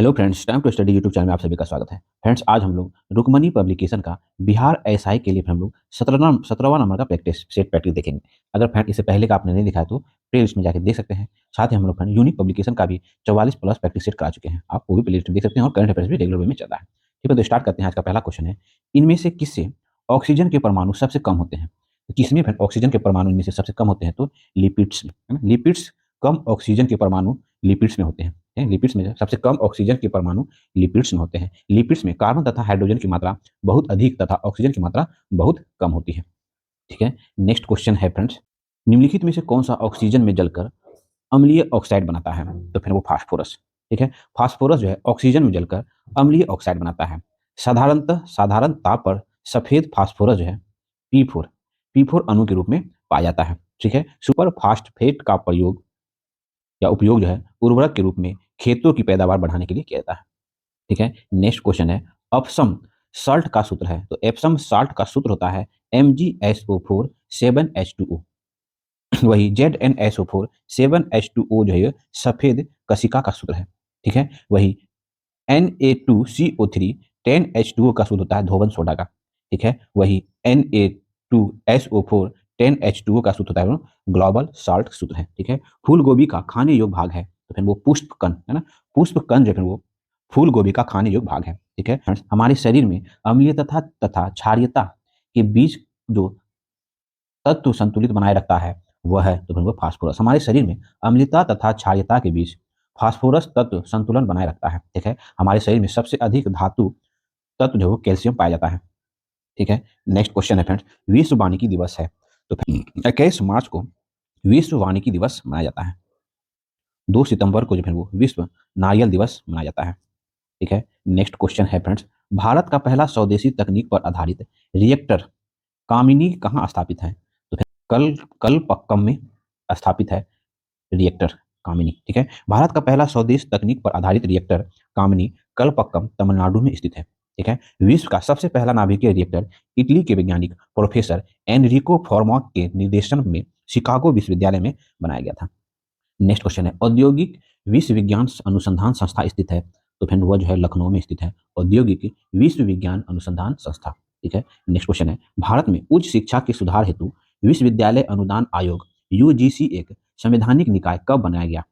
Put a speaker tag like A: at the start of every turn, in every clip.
A: Hello friends, time to study YouTube channel में आप सभी का स्वागत है। फ्रेंड्स, आज हम लोग रुकमनी पब्लिकेशन का बिहार एसआई के लिए हम लोग 17वां नंबर का प्रैक्टिस देखेंगे। अगर फ्रेंड इससे पहले का आपने नहीं दिखाया तो प्ले लिस्ट में जाकर देख सकते हैं। साथ ही हम लोग फ्रेंड यूनिक पब्लिकेशन का भी 44 प्लस प्रैक्टिस सेट करा चुके हैं। आप वो भी प्ले लिस्ट में देख सकते हैं और करंट अफेयर्स भी रेगुलर वे में चल रहा है। ठीक है, तो स्टार्ट करते हैं। आज का पहला क्वेश्चन है, इनमें से किससे ऑक्सीजन के परमाणु सबसे कम होते हैं? तो किसमें फ्रेंड ऑक्सीजन के परमाणु इनमें से सबसे कम होते हैं? तो लिपिड्स में, है ना। लिपिड्स कम ऑक्सीजन के परमाणु लिपिड्स में होते हैं। लिपिड्स में सबसे कम ऑक्सीजन के परमाणु लिपिड्स में होते हैं। लिपिड्स में कार्बन तथा हाइड्रोजन की मात्रा बहुत अधिक तथा ऑक्सीजन की मात्रा बहुत कम होती है। ठीक है, नेक्स्ट क्वेश्चन है फ्रेंड्स, निम्नलिखित में से कौन सा ऑक्सीजन में जलकर अम्लीय ऑक्साइड बनाता है? तो फिर वो फास्फोरस। ठीक है, फास्फोरस जो है ऑक्सीजन में जलकर अम्लीय ऑक्साइड बनाता है। साधारण ताप पर सफेद फास्फोरस जो है पी4 अणु के रूप में पाया जाता है। ठीक है, सुपर फास्फेट का प्रयोग या उपयोग जो है उर्वरक के रूप में खेतों की पैदावार बढ़ाने के लिए किया जाता है। ठीक है, नेक्स्ट क्वेश्चन है, अपसम साल्ट का सूत्र है। तो एप्सम साल्ट का सूत्र होता है MgSO4 7H2O। वही ZnSO4 7H2O जो है सफेद कशिका का सूत्र है। ठीक है, वही Na2CO3 10H2O का सूत्र होता है धोबन सोडा का। ठीक है, वही Na2SO4 10H2O का सूत्र होता है ग्लोबल साल्ट सूत्र है। ठीक है, फूल गोभी का खाने योग्य भाग है तो फिर वो पुष्पकण है ना। पुष्पकण जो फिर वो फूल गोभी का खाने योग्य भाग है। ठीक है, हमारे शरीर में अम्लीय तथा क्षारीयता के बीच जो तत्व संतुलित बनाए रखता है वह है तो फिर वो फास्फोरस। हमारे शरीर में अम्लता तथा क्षारीयता के बीच फास्फोरस तत्व संतुलन बनाए रखता है। ठीक है, हमारे शरीर में सबसे अधिक धातु तत्व जो कैल्शियम पाया जाता है। ठीक है, नेक्स्ट क्वेश्चन है फ्रेंड्स, विश्व वानिकी दिवस है तो 21 मार्च को विश्व वानिकी दिवस मनाया जाता है। 2 सितंबर को जो है वो विश्व नारियल दिवस मनाया जाता है। ठीक है, नेक्स्ट क्वेश्चन है फ्रेंड्स, भारत का पहला स्वदेशी तकनीक पर आधारित रिएक्टर कामिनी कहाँ स्थापित है? तो फिर कलपक्कम में स्थापित है रिएक्टर कामिनी। ठीक है, भारत का पहला स्वदेश तकनीक पर आधारित रिएक्टर कामिनी कलपक्कम तमिलनाडु में स्थित है। ठीक है, विश्व का सबसे पहला नाभिकीय रिएक्टर इटली के वैज्ञानिक प्रोफेसर एनरिको फॉर्मॉक के निर्देशन में शिकागो विश्वविद्यालय में बनाया गया था। नेक्स्ट क्वेश्चन है, औद्योगिक विश्व विज्ञान अनुसंधान संस्था स्थित है? तो फिर वह जो है लखनऊ में स्थित है, औद्योगिक विश्व विज्ञान अनुसंधान संस्था। ठीक है, नेक्स्ट क्वेश्चन है, भारत में उच्च शिक्षा के सुधार हेतु विश्वविद्यालय अनुदान आयोग यूजीसी एक संवैधानिक निकाय कब बनाया गया?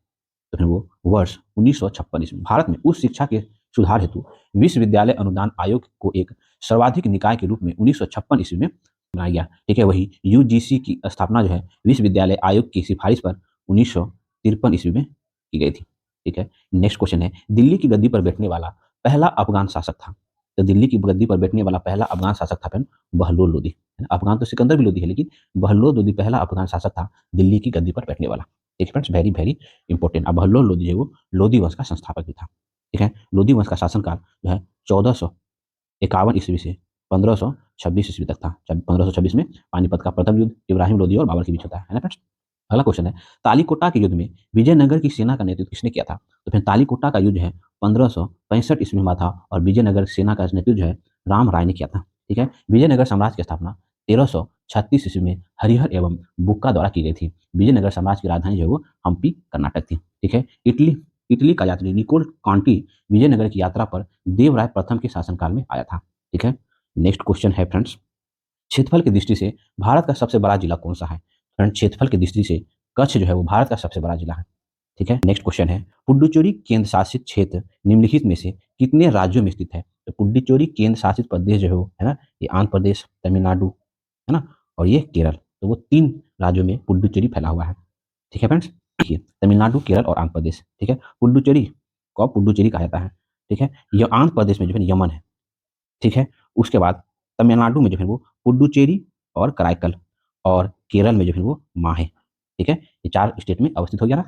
A: तो फिर वो वर्ष 1956 ईस्वी में भारत में उच्च शिक्षा के सुधार हेतु विश्वविद्यालय अनुदान आयोग को एक सर्वाधिक निकाय के रूप में 1956 ईस्वी में बनाया गया। ठीक है, वही यूजीसी की स्थापना जो है विश्वविद्यालय आयोग की सिफारिश पर 1953 ईस्वी में की गई थी। ठीक है, नेक्स्ट क्वेश्चन है, दिल्ली की गद्दी पर बैठने वाला पहला अफगान शासक था? तो दिल्ली की गद्दी पर बैठने वाला पहला अफगान शासक था बहलोल लोदी। अफगान तो सिकंदर भी लोदी है, लेकिन बहलोल लोदी पहला अफगान शासक था दिल्ली की गद्दी पर बैठने वाला। ठीक है फ्रेंड्स, वेरी वेरी इंपॉर्टेंट। अब बहलोल लोदी है वो लोदी वंश का संस्थापक भी था। ठीक है, लोदी वंश का शासनकाल जो है 1451 ईस्वी से 1526 ईस्वी तक था। 1526 में पानीपत का प्रथम युद्ध इब्राहिम लोदी और बाबर के बीच होता है ना फ्रेंड्स। अगला क्वेश्चन है, तालीकोटा के युद्ध में विजयनगर की सेना का नेतृत्व किसने किया था? तो फिर तालीकोटा का युद्ध जो है 1565 ईस्वी में हुआ था और विजयनगर सेना का नेतृत्व जो है राम राय ने किया था। ठीक है, विजयनगर साम्राज्य की स्थापना 1336 ईस्वी में हरिहर एवं बुक्का द्वारा की गई थी। विजयनगर साम्राज्य की राजधानी जो है वो हम्पी कर्नाटक थी। ठीक है, इटली का यात्री निकोल कांटी विजयनगर की यात्रा पर देवराय प्रथम के शासनकाल में आया था। ठीक है, नेक्स्ट क्वेश्चन है फ्रेंड्स, क्षेत्रफल की दृष्टि से भारत का सबसे बड़ा जिला कौन सा है? फ्रेंड, क्षेत्रफल की दृष्टि से कच्छ जो है वो भारत का सबसे बड़ा जिला है। ठीक है, नेक्स्ट क्वेश्चन है, पुडुचेरी केंद्र शासित क्षेत्र निम्नलिखित में से कितने राज्यों में स्थित है? तो पुडुचेरी केंद्र शासित प्रदेश जो है वो है ना, ये आंध्र प्रदेश, तमिलनाडु है ना, और ये केरल। तो वो 3 राज्यों में पुडुचेरी फैला हुआ है। ठीक है फ्रेंड्स, देखिए तमिलनाडु, केरल और आंध्र प्रदेश। ठीक है, पुडुचेरी को पुडुचेरी कहा जाता है। ठीक है, ये आंध्र प्रदेश में जो है यमन है। ठीक है, उसके बाद तमिलनाडु में जो है वो पुडुचेरी और कराईकल, और केरल में जो है वो माहे। ठीक है, ये 4 स्टेट में अवस्थित हो गया ना,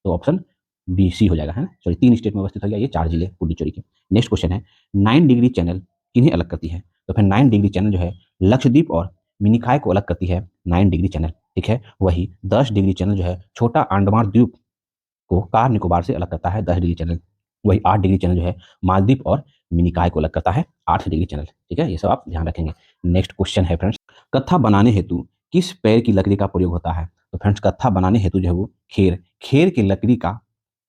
A: तो ऑप्शन बी सी हो जाएगा, है ना। सॉरी, 3 स्टेट में अवस्थित हो गया, ये 4 जिले पुडुचेरी के। नेक्स्ट क्वेश्चन है, 9 डिग्री चैनल किन्हें अलग करती है? तो फिर 9 डिग्री चैनल जो है लक्षद्वीप और मिनिकॉय को अलग करती है 9 डिग्री चैनल। ठीक है, वही 10 डिग्री चैनल जो है छोटा अंडमान द्वीप को कार निकोबार से अलग करता है 10 डिग्री चैनल। वही 8 डिग्री चैनल जो है मालदीव और मिनिकॉय को अलग करता है 8 डिग्री चैनल। ठीक है, ये सब आप ध्यान रखेंगे। नेक्स्ट क्वेश्चन है फ्रेंड्स, कत्था बनाने हेतु किस पेड़ की लकड़ी का प्रयोग होता है? तो फ्रेंड्स, कत्था बनाने हेतु जो है वो खेर के लकड़ी का,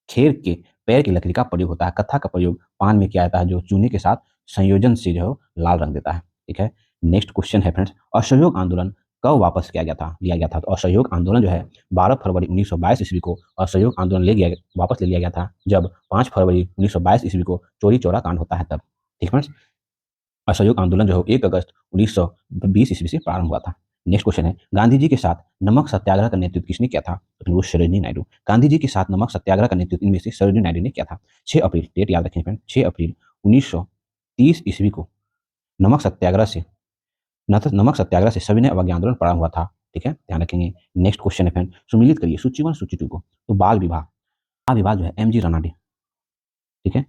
A: खेर के पेड़ की लकड़ी का प्रयोग होता है। कत्था का प्रयोग पान में किया जाता है, जो चूने के साथ संयोजन से जो लाल रंग देता है। ठीक है, नेक्स्ट क्वेश्चन है फ्रेंड्स, असहयोग आंदोलन कब वापस लिया गया था? तो असहयोग आंदोलन जो है 12 फरवरी 1922 ईस्वी को असहयोग आंदोलन वापस ले लिया गया था, जब 5 फरवरी 1922 ईस्वी को चोरी चौरा कांड होता है तब। ठीक फ्रेंड्स, असहयोग आंदोलन जो है 1 अगस्त 1920 ईस्वी से प्रारंभ हुआ था। नेक्स्ट क्वेश्चन है, गांधी जी के साथ नमक सत्याग्रह का नेतृत्व किसने किया था? तो वो सरोजिनी नायडू। गांधी जी के साथ नमक सत्याग्रह का नेतृत्व इनमें से सरोजिनी नायडू ने किया था। 6 अप्रैल, डेट याद रखें फ्रेंड, 6 अप्रैल 1930 ईस्वी को नमक सत्याग्रह से नमक सत्याग्रह से सविनय अवज्ञा आंदोलन प्रारंभ हुआ था। ठीक है, ध्यान रखेंगे। नेक्स्ट क्वेश्चन है फ्रेंड, सुमिलित करिए सूची 1 सूची 2 को। तो बाल विवाह जो है एम जी रनाडे। ठीक है,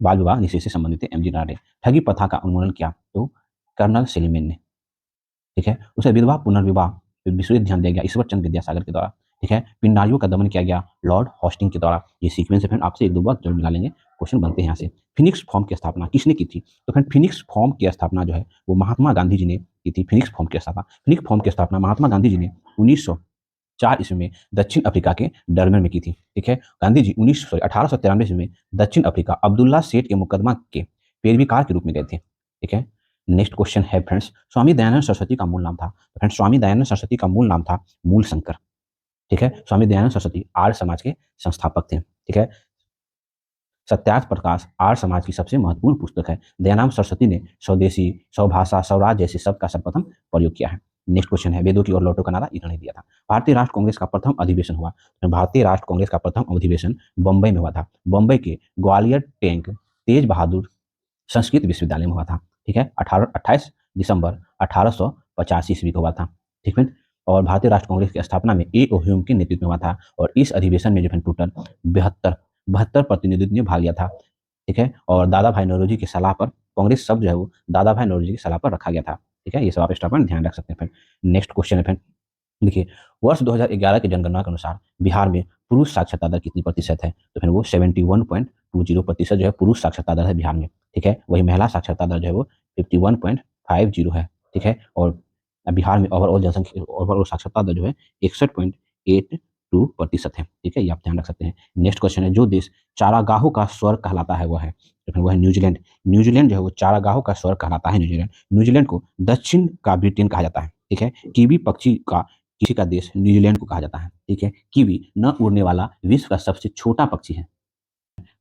A: बाल विवाह निषेध से संबंधित है एम जी रनाडे। ठगी प्रथा का उन्मूलन किया तो कर्नल सेलिमेन ने। ठीक है, उसे विधवा पुनर्विवाह पे विशेष ध्यान दिया गया ईश्वर चंद्र विद्यासागर के द्वारा। ठीक है, पिंडारियों का दमन किया गया लॉर्ड हॉस्टिंग के द्वारा। ये सीक्वेंस है फ्रेंड, आपसे एक दो बार जरूर मिला लेंगे, क्वेश्चन बनते हैं यहाँ से। फिनिक्स फॉर्म की स्थापना किसने की थी? तो फ्रेंड फिनिक्स फॉर्म की स्थापना जो है वो महात्मा गांधी जी ने की थी। फिनिक्स फॉर्म की स्थापना महात्मा गांधी जी ने 1904 ईस्वी में दक्षिण अफ्रीका के डरबन में की थी। ठीक है, गांधी जी 1893 ईस्वी में दक्षिण अफ्रीका अब्दुल्ला सेठ के मुकदमा के पेरवीकार के रूप में गए थे। ठीक है, नेक्स्ट क्वेश्चन है फ्रेंड्स, स्वामी दयानंद सरस्वती का मूल नाम था? तो फ्रेंड्स स्वामी दयानंद सरस्वती का मूल नाम था मूल शंकर। ठीक है, स्वामी दयानंद सरस्वती आर्य समाज के संस्थापक थे। ठीक है, सत्यार्थ प्रकाश आर्य समाज की सबसे महत्वपूर्ण पुस्तक है। दयानंद सरस्वती ने स्वदेशी, स्वभाषा, स्वराज जैसे शब्द का सर्वप्रथम प्रयोग किया है। नेक्स्ट क्वेश्चन है, वेदों की ओर लौटो का नारा इन्होंने दिया था। भारतीय राष्ट्र कांग्रेस का प्रथम अधिवेशन हुआ। भारतीय राष्ट्र कांग्रेस का प्रथम अधिवेशन बम्बई में हुआ था। बम्बई के ग्वालियर टैंक तेज बहादुर संस्कृत विश्वविद्यालय में हुआ था। ठीक है, 28 दिसंबर 1885 ईस्वी को हुआ था। ठीक है, और भारतीय राष्ट्र कांग्रेस की स्थापना में ए ओ ह्यूम के नेतृत्व में हुआ था। और इस अधिवेशन में जो है टोटल 72 प्रतिनिधियों ने भाग लिया था। ठीक है, और दादा भाई नौरोजी की सलाह पर कांग्रेस शब्द जो है वो दादा भाई नौरोजी की सलाह पर रखा गया था। ठीक है, ये सब आप एक्स्ट्रा पॉइंट ध्यान रख सकते हैं फ्रेंड। नेक्स्ट क्वेश्चन है फ्रेंड, देखिए वर्ष 2011 की जनगणना के अनुसार बिहार में पुरुष साक्षरता दर कितनी प्रतिशत है? तो फिर वो 71.20% जो है पुरुष साक्षरता दर है बिहार में। ठीक है, वही महिला साक्षरता दर जो है वो 51.50 है। ठीक है, और बिहार में ओवरऑल साक्षरता दर जो है 61.82% है। ठीक है, ये आप ध्यान रख सकते हैं। नेक्स्ट क्वेश्चन है, जो देश चारागाहों का स्वर्ग कहलाता है वह है? तो फिर वह है न्यूजीलैंड। न्यूजीलैंड जो है वो चारागाहों का स्वर्ग कहलाता है। न्यूजीलैंड को दक्षिण का ब्रिटेन कहा जाता है। ठीक है, कीवी पक्षी का किसी का देश न्यूजीलैंड को कहा जाता है। ठीक है, कीवी न उड़ने वाला विश्व का सबसे छोटा पक्षी है।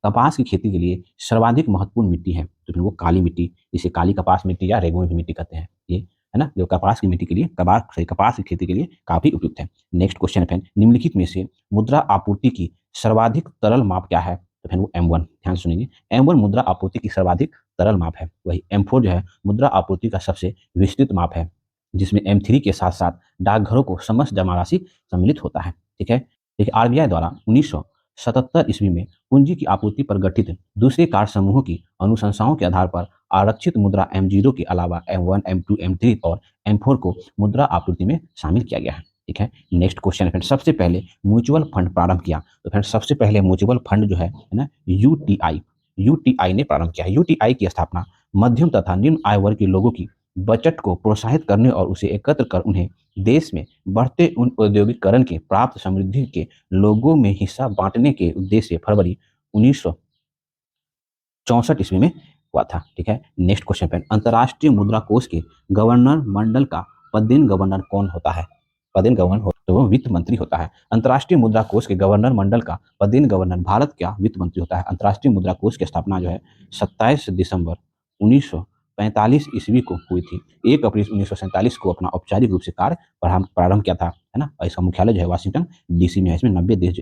A: कपास की खेती के लिए सर्वाधिक महत्वपूर्ण मिट्टी है? तो फिर वो काली मिट्टी, जिसे काली कपास मिट्टी या रेगुई की मिट्टी कहते हैं, ये है ना, जो कपास की मिट्टी के लिए कपास की खेती के लिए काफी उपयुक्त है। नेक्स्ट क्वेश्चन है, निम्नलिखित में से मुद्रा आपूर्ति की सर्वाधिक तरल माप क्या है? तो फिर वो M1, ध्यान सुनिए, M1 मुद्रा आपूर्ति की सर्वाधिक तरल माप है। वही M4 जो है मुद्रा आपूर्ति का सबसे विस्तृत माप है, जिसमें M3 के साथ साथ डाकघरों को समस्त जमा राशि सम्मिलित होता है। ठीक है, देखिए आरबीआई द्वारा 1977 ईस्वी में पूंजी की आपूर्ति पर गठित दूसरे कार्य समूहों की अनुशंसाओं के आधार पर आरक्षित मुद्रा M0 के अलावा M1, M2, M3 और M4 को मुद्रा आपूर्ति में शामिल किया गया है। ठीक है, नेक्स्ट क्वेश्चन है, सबसे पहले म्यूचुअल फंड प्रारंभ किया? तो फिर सबसे पहले म्यूचुअल फंड जो है ना, यूटीआई ने प्रारंभ किया है। यूटीआई की स्थापना मध्यम तथा निम्न आय वर्ग के लोगों की बचत को प्रोत्साहित करने और उसे एकत्र कर उन्हें देश में बढ़ते उन औद्योगिकरण के प्राप्त समृद्धि के लोगों में हिस्सा बांटने के उद्देश्य से फरवरी 1964 ईस्वी में हुआ था। ठीक है, नेक्स्ट क्वेश्चन पे, अंतर्राष्ट्रीय मुद्रा कोष के गवर्नर मंडल का पदेन गवर्नर कौन होता है? पदेन गवर्नर हो तो वो वित्त मंत्री होता है। अंतर्राष्ट्रीय मुद्रा कोष के गवर्नर मंडल का पदेन गवर्नर भारत का वित्त मंत्री होता है। अंतर्राष्ट्रीय मुद्रा कोष की स्थापना जो है 27 दिसंबर 1945 ईस्वी को हुई थी। 1 अप्रैल 1947 को अपना औपचारिक रूप से कार्य प्रारंभ किया था, है ना, और इसका मुख्यालय जो है वाशिंगटन डीसी में है। इसमें 190 देश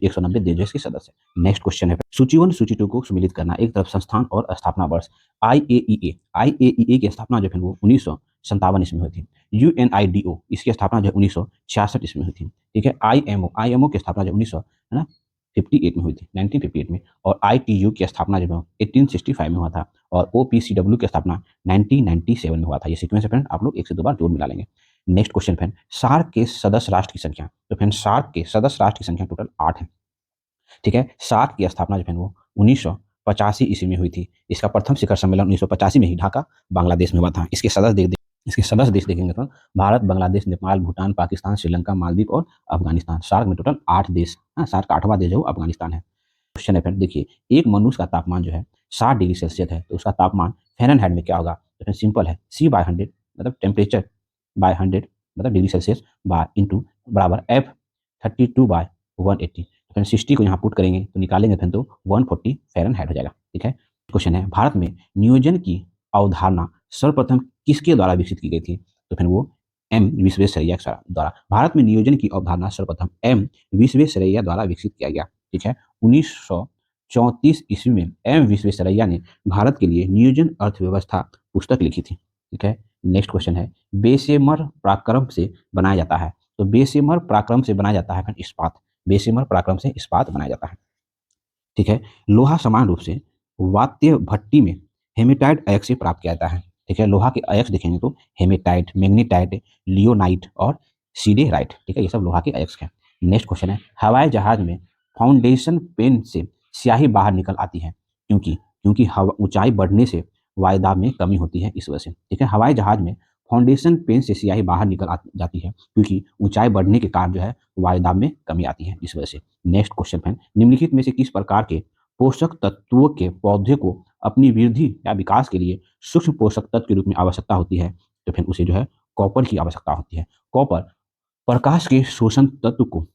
A: इसके सदस्य। नेक्स्ट क्वेश्चन है, सूची 1 सूची 2 को सम्मिलित करना। एक तरफ संस्थान और स्थापना वर्ष। आईएईए की स्थापना जो है वो 1957 ईस्वी में हुई थी। यूएनआईडीओ इसकी स्थापना जो है 1966 ईस्वी में हुई थी। ठीक है, आईएमओ की स्थापना जो 1958 में हुई थी, 1958 में। और आईटीयू की स्थापना जो है 1865 में हुआ था। और ओपीसीडब्ल्यू की स्थापना 1997 में हुआ था। ये सीक्वेंस है फ्रेंड, आप लोग एक से दो बार जरूर मिला लेंगे। नेक्स्ट क्वेश्चन फ्रेंड, सार्क के सदस्य राष्ट्र की संख्या। तो फ्रेंड सार्क के सदस्य राष्ट्र की संख्या टोटल 8 है। ठीक है, सार्क की स्थापना जो है वो 1985 ईस्वी में हुई थी। इसका प्रथम शिखर सम्मेलन 1985 में ही ढाका बांग्लादेश में हुआ था। इसके सदस्य देश देखेंगे तो भारत, बांग्लादेश, नेपाल, भूटान, पाकिस्तान, श्रीलंका, मालदीव और अफगानिस्तान। सार्क में टोटल 8 देश, सार्क का 8वां देश जो अफगानिस्तान है। क्वेश्चन है फ्रेंड, देखिए एक मनुष्य का तापमान जो है 60 डिग्री सेल्सियस है, तो उसका तापमान फ़ारेनहाइट में क्या होगा? तो फ्रेंड सिंपल है, C/100 मतलब टेम्परेचर बाय 100 मतलब डिग्री सेल्सियस बाय इंटू बराबर F32/180। फ्रेंड 60 को यहाँ पुट करेंगे तो निकालेंगे फ्रेंड तो 140 फ़ारेनहाइट हो जाएगा। ठीक है, क्वेश्चन है, भारत में नियोजन की अवधारणा सर्वप्रथम किसके द्वारा विकसित की गई थी? तो फिर वो एम विश्वेश्वरैया द्वारा। भारत में नियोजन की अवधारणा सर्वप्रथम एम विश्वेश्वरैया द्वारा विकसित किया गया। ठीक है, 1934 ईस्वी में एम विश्वेश्वरैया ने भारत के लिए नियोजन अर्थव्यवस्था पुस्तक लिखी थी। ठीक है, नेक्स्ट क्वेश्चन है, बेशेमर पराक्रम से बनाया जाता है। तो बेशेमर पराक्रम से बनाया जाता है इस्पात। बेशेमर पराक्रम से इस्पात बनाया जाता है। ठीक है, लोहा समान रूप से वात्य भट्टी में हेमेटाइट अयस्क से प्राप्त किया जाता है। ठीक है, लोहा के अयस्क देखेंगे तो हेमेटाइट, मैग्नेटाइट, लियोनाइट और सीडेराइट। ठीक है, ये सब लोहा के अयस्क हैं। नेक्स्ट क्वेश्चन है, हवाई जहाज में फाउंडेशन पेन से स्याही बाहर निकल आती है क्योंकि क्योंकि हवा ऊंचाई बढ़ने से वायुदाब में कमी होती है, इस वजह से। ठीक है, हवाई जहाज में फाउंडेशन पेन से स्याही बाहर निकल जाती है क्योंकि ऊंचाई बढ़ने के कारण जो है वायुदाब में कमी आती है, इस वजह से। नेक्स्ट क्वेश्चन है, निम्नलिखित में से किस प्रकार के पोषक तत्वों के पौधे को अपनी वृद्धि या विकास के लिए सूक्ष्म पोषक तत्व के रूप में आवश्यकता होती है? तो फिर उसे जो है कॉपर की आवश्यकता होती है। कॉपर प्रकाश के शोषण तत्व को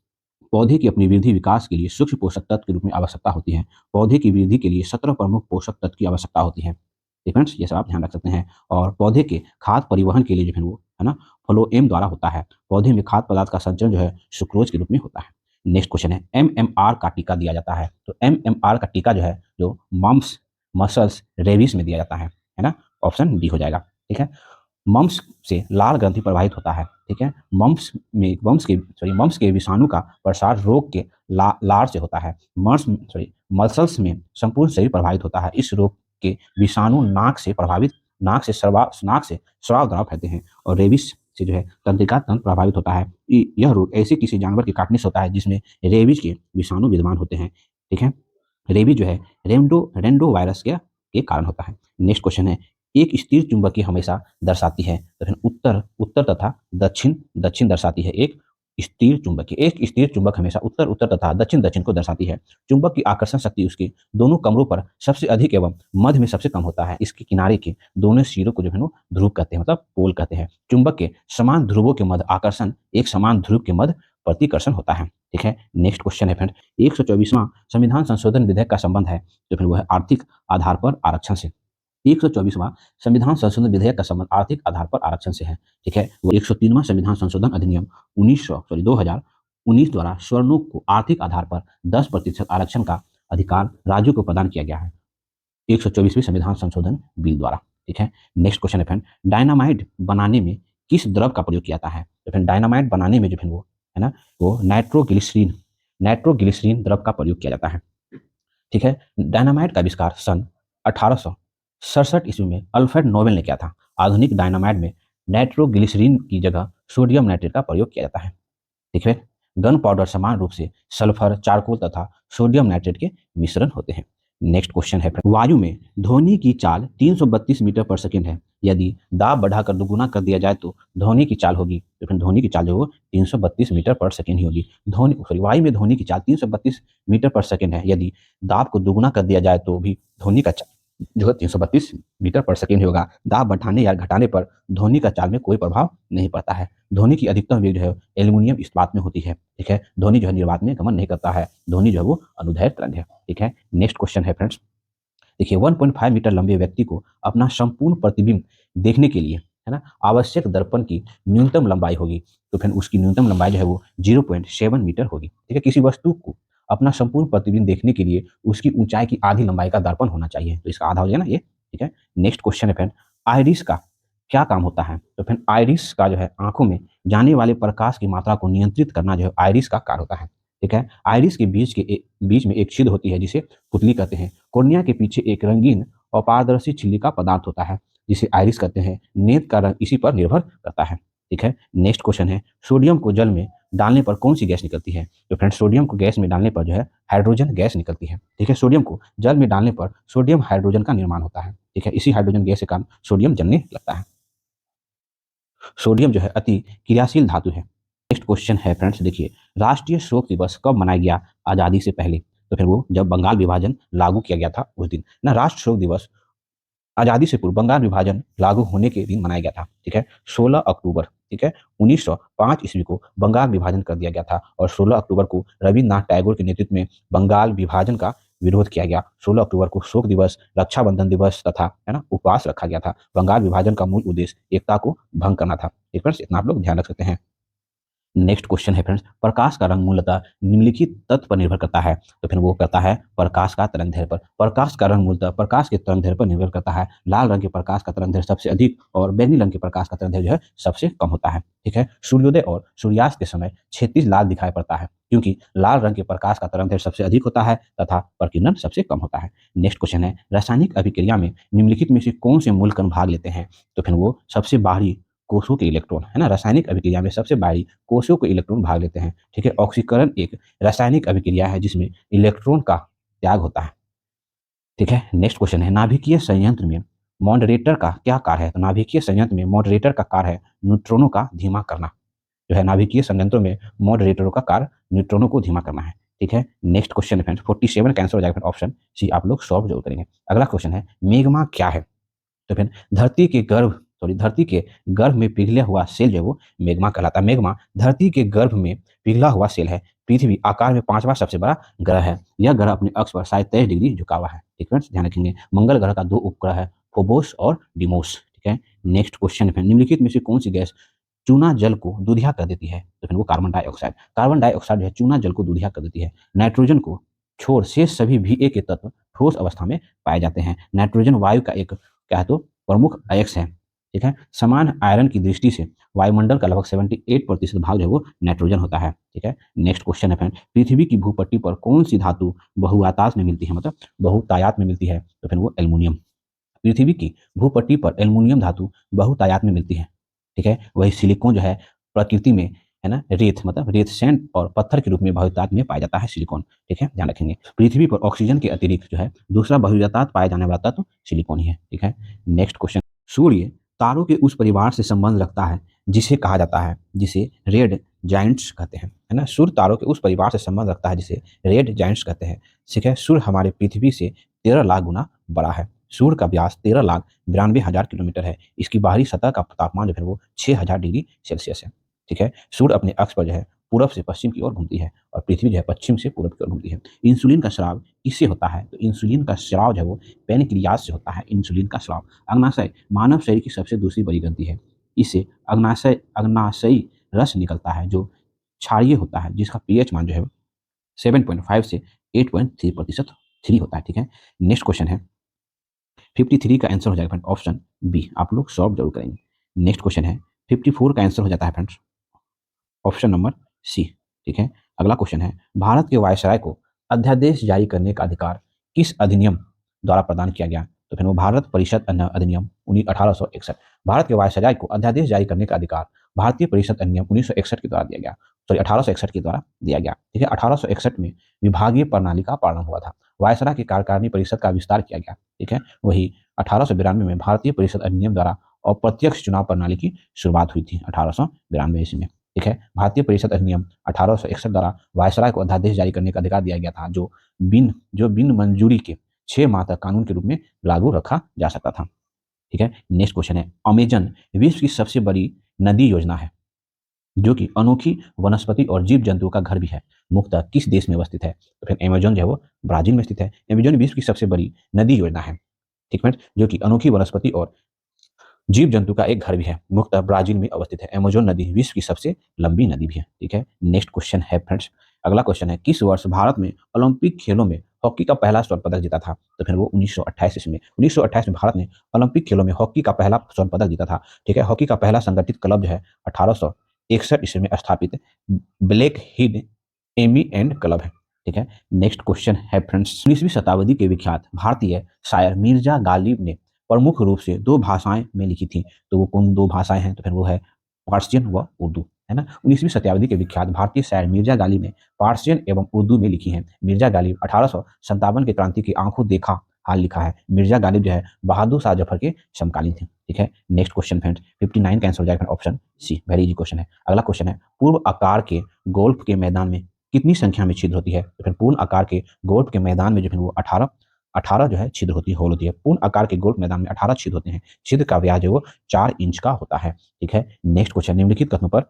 A: पौधे की अपनी वृद्धि विकास के लिए सूक्ष्म पोषक तत्व के रूप में आवश्यकता होती है। पौधे की वृद्धि के लिए 17 प्रमुख पोषक तत्व की आवश्यकता होती है। फ्रेंड्स, ये सब आप ध्यान रख सकते हैं। और पौधे के खाद परिवहन के लिए जो है वो है ना फ्लोएम द्वारा होता है। पौधे में खाद्य पदार्थ का संचरण जो है सुक्रोज के रूप में होता है। नेक्स्ट क्वेश्चन है, MMR का टीका दिया जाता है। तो MMR का टीका जो है जो मम्प्स, मसल्स, रेबीज में दिया जाता है ना। ऑप्शन डी हो जाएगा। ठीक है, मम्प्स से लाल ग्रंथि प्रभावित होता है। ठीक है, मम्प्स के विषाणु का प्रसार रोग के लार से होता है। मसल्स में संपूर्ण शरीर प्रभावित होता है। इस रोग के विषाणु नाक से स्राव द्वारा फैलते हैं। और रेबिस से जो है तंत्रिका तंत्र प्रभावित होता है। यह रोग ऐसे किसी जानवर के काटने से होता है जिसमें रेबीज के विषाणु विद्यमान होते हैं। ठीक है, रेबीज जो है रेंडो वायरस के कारण होता है। नेक्स्ट क्वेश्चन है, एक स्थिर चुंबक हमेशा दर्शाती है। तो फिर उत्तर उत्तर तथा दक्षिण दक्षिण दर्शाती है। एक स्थिर चुंबक हमेशा उत्तर उत्तर तथा दक्षिण दक्षिण को दर्शाती है। चुंबक की आकर्षण शक्ति उसके दोनों कमरों पर सबसे अधिक एवं मध्य में सबसे कम होता है। इसके किनारे के दोनों सिरों को जो है ध्रुव कहते हैं, मतलब पोल कहते हैं। चुंबक के समान ध्रुवों के मध्य आकर्षण एक समान ध्रुव के मध्य प्रतिकर्षण होता है। ठीक है, नेक्स्ट क्वेश्चन है फ्रेंड, 124वां संविधान संशोधन विधेयक का संबंध है तो फिर वो है आर्थिक आधार पर आरक्षण से। 124वां संविधान संशोधन विधेयक का संबंध आर्थिक आधार पर आरक्षण से है। ठीक है, वो 103वां संविधान संशोधन अधिनियम 2019 द्वारा सवर्णों को आर्थिक आधार पर 10% आरक्षण का अधिकार राज्यों को प्रदान किया गया है 124वें संविधान संशोधन बिल द्वारा। ठीक है, नेक्स्ट क्वेश्चन है फ्रेंड, डायनामाइट बनाने में किस द्रव का प्रयोग किया जाता है? तो फ्रेंड डायनामाइट बनाने में जो है वो है ना वो नाइट्रोग्लिसरीन द्रव का प्रयोग किया जाता है। ठीक है, डायनामाइट का आविष्कार सन 1867 ईस्वी में अल्फ्रेड नोबेल ने किया था। आधुनिक डायनामाइट में नाइट्रोग्लिसरीन की जगह सोडियम नाइट्रेट का प्रयोग किया जाता है। ठीक है, गन पाउडर समान रूप से सल्फर, चारकोल तथा सोडियम नाइट्रेट के मिश्रण होते हैं। नेक्स्ट क्वेश्चन है, वायु में ध्वनि की चाल 332 मीटर पर सेकेंड है। यदि दाब बढ़ाकर दोगुना कर दिया जाए तो ध्वनि की चाल होगी, तो फिर ध्वनि की चाल जो 332 मीटर पर सेकेंड ही होगी। वायु में ध्वनि की चाल 332 मीटर पर सेकेंड है। यदि दाब को दोगुना कर दिया जाए तो भी ध्वनि का चाल जो है 332 मीटर पर सेकेंड ही होगा। दाब बढ़ाने या घटाने पर ध्वनि का चाल में कोई प्रभाव नहीं पड़ता है। ध्वनि की अधिकतम वेग जो है एल्यूमिनियम इस्पात में होती है। ठीक है, ध्वनि जो है निर्वात में गमन नहीं करता है। ध्वनि जो है वो अनुदैर्घ्य तरंग है। ठीक है, नेक्स्ट क्वेश्चन है फ्रेंड्स, देखिए 1.5 मीटर लंबे व्यक्ति को अपना संपूर्ण प्रतिबिंब देखने के लिए है ना आवश्यक दर्पण की न्यूनतम लंबाई होगी, तो फिर उसकी न्यूनतम लंबाई जो है वो 0.7 मीटर होगी। ठीक है, किसी वस्तु को अपना संपूर्ण प्रतिबिंब देखने के लिए उसकी ऊंचाई की आधी लंबाई का दर्पण होना चाहिए, तो इसका आधा हो जाएगा ना ये। ठीक है, नेक्स्ट क्वेश्चन है फ्रेंड, आइरिस का क्या काम होता है? तो फिर आइरिस का जो है आंखों में जाने वाले प्रकाश की मात्रा को नियंत्रित करना जो है आइरिस का कार्य होता है। ठीक है, आइरिस के बीच में एक छिद्र होती है जिसे पुतली कहते हैं। कोर्निया के पीछे एक रंगीन और पारदर्शी झिल्ली का पदार्थ होता है जिसे आइरिस कहते हैं। नेत्र का रंग इसी पर निर्भर करता है। ठीक है, नेक्स्ट क्वेश्चन है, सोडियम को जल में डालने पर कौन सी गैस निकलती है? तो फ्रेंड सोडियम को गैस में डालने पर जो है हाइड्रोजन गैस निकलती है। ठीक है, सोडियम को जल में डालने पर सोडियम हाइड्रोजन का निर्माण होता है। ठीक है, इसी हाइड्रोजन गैस के कारण सोडियम जलने लगता है। सोडियम जो है अति क्रियाशील धातु है। नेक्स्ट क्वेश्चन है फ्रेंड्स, देखिए राष्ट्रीय शोक दिवस कब मनाया गया आज़ादी से पहले? तो फिर वो जब बंगाल विभाजन लागू किया गया था उस दिन ना। राष्ट्र शोक दिवस आजादी से पूर्व बंगाल विभाजन लागू होने के दिन मनाया गया था, ठीक है, 16 अक्टूबर, ठीक है, 1905 ईस्वी को बंगाल विभाजन कर दिया गया था और 16 अक्टूबर को रविन्द्रनाथ टैगोर के नेतृत्व में बंगाल विभाजन का विरोध किया गया। 16 अक्टूबर को शोक दिवस, रक्षाबंधन दिवस तथा है ना उपवास रखा गया था। बंगाल विभाजन का मूल उद्देश्य एकता को भंग करना था। ठीक फ्रेंड्स, इतना आप लोग ध्यान रख सकते हैं। नेक्स्ट क्वेश्चन है फ्रेंड्स, प्रकाश का रंग मूलतः निम्नलिखित तत्व पर निर्भर करता है। तो फिर वो करता है प्रकाश का तरंग दैर्ध्य पर। प्रकाश का रंग मूलतः प्रकाश के तरंग दैर्ध्य पर निर्भर करता है। लाल रंग के प्रकाश का तरंग दैर्ध्य सबसे अधिक और बैंगनी रंग के प्रकाश का तरंग दैर्ध्य जो है सबसे कम होता है। ठीक है, सूर्योदय और सूर्यास्त के समय क्षैतिज लाल दिखाई पड़ता है क्योंकि लाल रंग के प्रकाश का तरंग दैर्ध्य सबसे अधिक होता है तथा प्रकीर्णन सबसे कम होता है। नेक्स्ट क्वेश्चन है, रासायनिक अभिक्रिया में निम्नलिखित में से कौन से मूलकण भाग लेते हैं। तो फिर वो सबसे बाहरी कोषों के इलेक्ट्रॉन, है ना, रासायनिक अभिक्रिया में सबसे बाहरी कोषों के इलेक्ट्रॉन भाग लेते हैं। ठीक है, ऑक्सीकरण एक रासायनिक अभिक्रिया है जिसमें इलेक्ट्रॉन का त्याग होता है। ठीक है, नेक्स्ट क्वेश्चन है, नाभिकीय संयंत्र में मॉडरेटर का क्या कार्य है। तो नाभिकीय संयंत्र में मॉडरेटर का कार्य है न्यूट्रॉनों का धीमा करना। जो है नाभिकीय संयंत्रों में मॉडरेटरों का कार्य न्यूट्रॉनों को धीमा करना है। ठीक है, नेक्स्ट क्वेश्चन है फ्रेंड्स, 47 का आंसर हो जाएगा ऑप्शन सी। आप लोग सॉल्व जरूर करेंगे। अगला क्वेश्चन है, मेग्मा क्या है। तो फिर धरती के गर्भ में पिघला हुआ सेल जो है वो मेग्मा कहलाता है। मेग्मा धरती के गर्भ में पिघला हुआ सेल है। पृथ्वी आकार में पांचवा सबसे बड़ा ग्रह है। यह ग्रह अपने अक्ष पर 23 डिग्री झुका हुआ है। ठीक है, ध्यान रखेंगे। मंगल ग्रह का दो उपग्रह है, फोबोस और डिमोस। ठीक है, नेक्स्ट क्वेश्चन है, निम्नलिखित में से कौन सी गैस चूना जल को दूधिया कर देती है। तो फिर वो कार्बन डाइऑक्साइड। कार्बन डाइऑक्साइड जो है चूना जल को दूधिया कर देती है। नाइट्रोजन को छोड़ शेष सभी Va के तत्व ठोस अवस्था में पाए जाते हैं। नाइट्रोजन वायु का एक क्या है तो प्रमुख अयस्क है। ठीक है, समान आयरन की दृष्टि से वायुमंडल का लगभग 78% भाग जो है वो नाइट्रोजन होता है। ठीक है, नेक्स्ट क्वेश्चन है फ्रेंड, पृथ्वी की भूपट्टी पर कौन सी धातु बहुआताश में मिलती है, मतलब बहुतायात में मिलती है। तो फिर वो एल्युमिनियम। पृथ्वी की भूपट्टी पर एल्युमिनियम धातु बहुतायात में मिलती है। ठीक है, वही सिलिकॉन जो है प्रकृति में है ना रेत, मतलब रेत सैंड और पत्थर के रूप में बहुतायत में पाया जाता है सिलिकॉन। ठीक है, ध्यान रखेंगे। पृथ्वी पर ऑक्सीजन के अतिरिक्त जो है दूसरा बहुतायत पाया जाने वाला तत्व सिलिकॉन ही है। ठीक है, नेक्स्ट क्वेश्चन, सूर्य तारों के उस परिवार से संबंध रखता है जिसे कहा जाता है जिसे रेड जाइंट्स कहते हैं, है ना। सूर्य तारों के उस परिवार से संबंध रखता है जिसे रेड जाइंट्स कहते हैं। ठीक है, सूर्य हमारे पृथ्वी से 13 लाख गुना बड़ा है। सूर्य का व्यास 13,92,000 किलोमीटर है। इसकी बाहरी सतह का तापमान जो है वो 6,000 डिग्री सेल्सियस है। ठीक है, सूर्य अपने अक्ष पर जो है पूरब से पश्चिम की ओर घूमती है और पृथ्वी जो है पश्चिम से पूरब की ओर घूमती है। इंसुलिन का स्राव किससे होता है। तो इंसुलिन का स्राव जो है वो पैनक्रियाज से होता है। इंसुलिन का स्राव। अग्नाशय मानव शरीर की सबसे दूसरी बड़ी ग्रंथि है। इससे अग्नाशयी रस निकलता है जो क्षारीय होता है, जिसका पीएच मान जो है 7.5 से 8.3% होता है। ठीक है, नेक्स्ट क्वेश्चन है, 53 का आंसर हो जाएगा फ्रेंड ऑप्शन बी। आप लोग सॉल्व जरूर करेंगे। नेक्स्ट क्वेश्चन है, 54 का आंसर हो जाता है फ्रेंड्स ऑप्शन नंबर सी। ठीक है, अगला क्वेश्चन है, भारत के वायसराय को अध्यादेश जारी करने का अधिकार किस अधिनियम द्वारा प्रदान किया गया। तो फिर वो भारत परिषद अधिनियम 1861। भारत के वायसराय को अध्यादेश जारी करने का अधिकार भारतीय परिषद अधिनियम 1961 के द्वारा दिया गया, सॉरी 1861 के द्वारा दिया गया। ठीक है, 1861 में विभागीय प्रणाली का प्रारंभ हुआ था। वायसराय की कार्यकारिणी परिषद का विस्तार किया गया। ठीक है, वही 1892 में भारतीय परिषद अधिनियम द्वारा अप्रत्यक्ष चुनाव प्रणाली की शुरुआत हुई थी 1892 ईस्वी में। ठीक है, भारतीय परिषद अधिनियम 1861 द्वारा वायसराय को अध्यादेश जारी करने का अधिकार दिया गया था जो बिन मंजूरी के 6 माह तक कानून के रूप में लागू रखा जा सकता था। ठीक है, नेक्स्ट क्वेश्चन है, अमेजन विश्व की सबसे बड़ी नदी योजना है जो कि अनोखी वनस्पति और जीव जंतुओं का घर भी है। मुख्यतः किस देश में अवस्थित है। तो फिर अमेजन जो है वो ब्राजील में स्थित है। अमेजन विश्व की सबसे बड़ी नदी योजना है, ठीक है, जो कि अनोखी वनस्पति और जीव जंतु का एक घर भी है। मुख्यतः ब्राजील में अवस्थित है। अमेजन नदी विश्व की सबसे लंबी नदी भी है। ठीक है, नेक्स्ट क्वेश्चन है फ्रेंड्स, अगला क्वेश्चन है, किस वर्ष भारत में ओलंपिक खेलों में हॉकी का पहला स्वर्ण पदक जीता था। तो फिर वो 1928 में 1928 में भारत ने ओलंपिक खेलों में हॉकी का पहला स्वर्ण पदक जीता था। ठीक है, हॉकी का पहला संगठित क्लब जो है 1861 ईस्वी में स्थापित Black Hill Amy and Club है। ठीक है, नेक्स्ट क्वेश्चन है फ्रेंड्स, 19वीं शताब्दी के विख्यात भारतीय शायर मिर्जा गालिब ने प्रमुख रूप से 2 भाषाएं में लिखी थी। तो वो कौन 2 भाषाएं हैं। तो फिर वो है पार्सियन व उर्दू, है ना। 19वीं शताब्दी के विख्यात भारतीय शायर मिर्जा गालिब ने पार्सियन एवं उर्दू में लिखी हैं। मिर्जा गालिब 1857 के क्रांति की आंखों देखा हाल लिखा है। मिर्जा गालिब जो है बहादुर शाह जफर के समकालीन थे। ठीक है, नेक्स्ट क्वेश्चन फ्रेंड्स, 59 का आंसर हो जाएगा option C. Very easy question है। अगला क्वेश्चन है, पूर्व आकार के गोल्फ के मैदान में कितनी संख्या में छिद्र होती है? तो फिर पूर्ण आकार के गोल्फ के मैदान में जो है वो 18 18 जो है छिद्र होती होल होती है। पूर्ण आकार के गोल्फ मैदान में 18 छिद्र होते हैं। छिद्र का व्यास जो है वो 4 इंच का होता है। ठीक है, नेक्स्ट क्वेश्चन, निम्नलिखित कथनों पर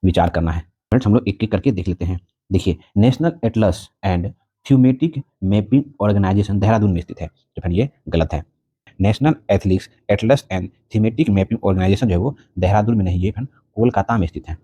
A: विचार करना है। फ्रेंड्स हम लोग एक एक करके देख लेते हैं। देखिए, national atlas and thematic mapping organisation Dehradun में स्थित है, तो फिर ये गलत है। National athletics atlas and thematic mapping organisation जो है वो देहरादून में नहीं, ये फिर कोलकाता में स्थित है।